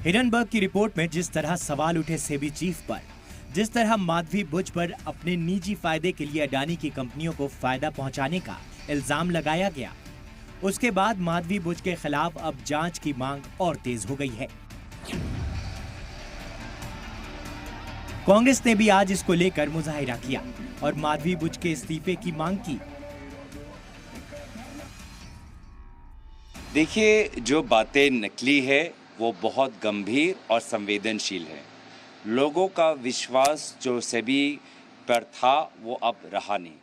Hindenburg की report में जिस तरह सवाल उठे सेबी चीफ पर, जिस तरह माधवी बुच पर अपने निजी फायदे के लिए अडानी की कंपनियों को फायदा पहुंचाने का इल्जाम लगाया गया, उसके बाद माधवी बुच के खिलाफ अब जांच की मांग और तेज हो गई है। कांग्रेस ने भी आज इसको लेकर मुजाहिरा किया और माधवी बुच के इस्तीफे की मांग की। देखिए, जो बातें निकली है वो बहुत गंभीर और संवेदनशील है। लोगों का विश्वास जो सेबी पर था वो अब रहा नहीं,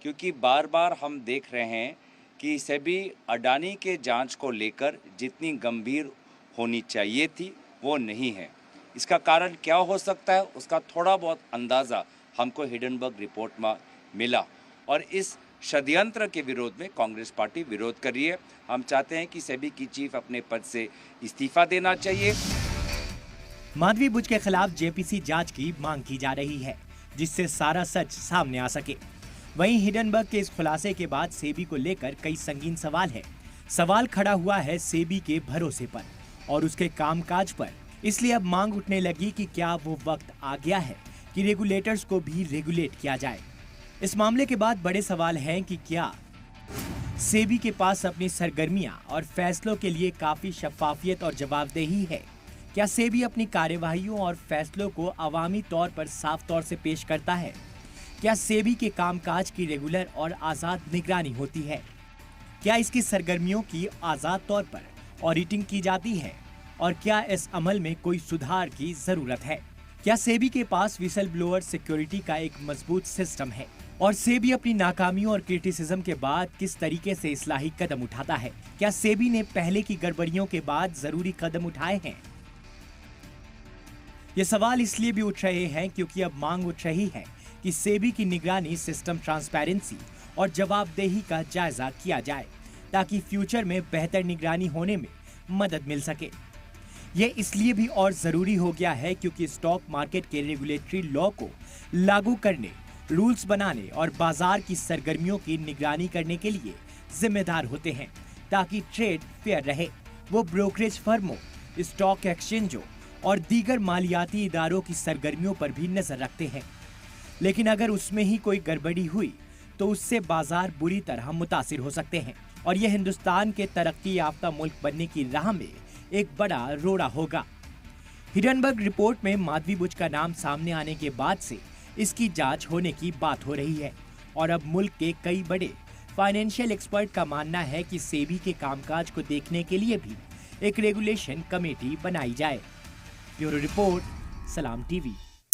क्योंकि बार बार हम देख रहे हैं कि सेबी अडानी के जांच को लेकर जितनी गंभीर होनी चाहिए थी वो नहीं है। इसका कारण क्या हो सकता है, उसका थोड़ा बहुत अंदाज़ा हमको हिडनबर्ग रिपोर्ट में मिला और इस षड्यंत्र के विरोध में कांग्रेस पार्टी विरोध कर रही है। हम चाहते हैं कि सेबी की चीफ अपने पद से इस्तीफा देना चाहिए। माधवी बुच के खिलाफ जेपीसी जांच की मांग की जा रही है, जिससे सारा सच सामने आ सके। वहीं हिडनबर्ग के इस खुलासे के बाद सेबी को लेकर कई संगीन सवाल है। सवाल खड़ा हुआ है सेबी के भरोसे पर और उसके कामकाज पर। इसलिए अब मांग उठने लगी कि क्या वो वक्त आ गया है कि रेगुलेटर्स को भी रेगुलेट किया जाए। इस मामले के बाद बड़े सवाल हैं कि क्या सेबी के पास अपनी सरगर्मियां और फैसलों के लिए काफी शफाफियत और जवाबदेही है। क्या सेबी अपनी कार्यवाहियों और फैसलों को अवामी तौर पर साफ तौर से पेश करता है? क्या सेबी के कामकाज की रेगुलर और आज़ाद निगरानी होती है? क्या इसकी सरगर्मियों की आज़ाद तौर पर ऑडिटिंग की जाती है? और क्या इस अमल में कोई सुधार की जरूरत है? क्या सेबी के पास विसल ब्लोअर सिक्योरिटी का एक मजबूत सिस्टम है? और सेबी अपनी नाकामियों और क्रिटिसिज्म के बाद किस तरीके से इस्लाही कदम उठाता है? क्या सेबी ने पहले की गड़बड़ियों के बाद जरूरी कदम उठाए हैं? ये सवाल इसलिए भी उठ रहे हैं क्योंकि अब मांग उठ रही है कि सेबी की निगरानी सिस्टम ट्रांसपेरेंसी और जवाबदेही का जायजा किया जाए, ताकि फ्यूचर में बेहतर निगरानी होने में मदद मिल सके। ये इसलिए भी और जरूरी हो गया है क्योंकि स्टॉक मार्केट के रेगुलेटरी लॉ को लागू करने, रूल्स बनाने और बाजार की सरगर्मियों की निगरानी करने के लिए जिम्मेदार होते हैं, ताकि ट्रेड फेयर रहे। वो ब्रोकरेज फर्मों, स्टॉक एक्सचेंजों और दीगर मालियाती इदारों की सरगर्मियों पर भी नजर रखते हैं। लेकिन अगर उसमें ही कोई गड़बड़ी हुई तो उससे बाजार बुरी तरह मुतासिर हो सकते हैं और यह हिंदुस्तान के तरक्की याफ्ता मुल्क बनने की राह में एक बड़ा रोड़ा होगा। हिडनबर्ग रिपोर्ट में माधवी बुच का नाम सामने आने के बाद से इसकी जांच होने की बात हो रही है और अब मुल्क के कई बड़े फाइनेंशियल एक्सपर्ट का मानना है कि सेबी के कामकाज को देखने के लिए भी एक रेगुलेशन कमेटी बनाई जाए। ब्यूरो रिपोर्ट, सलाम टीवी।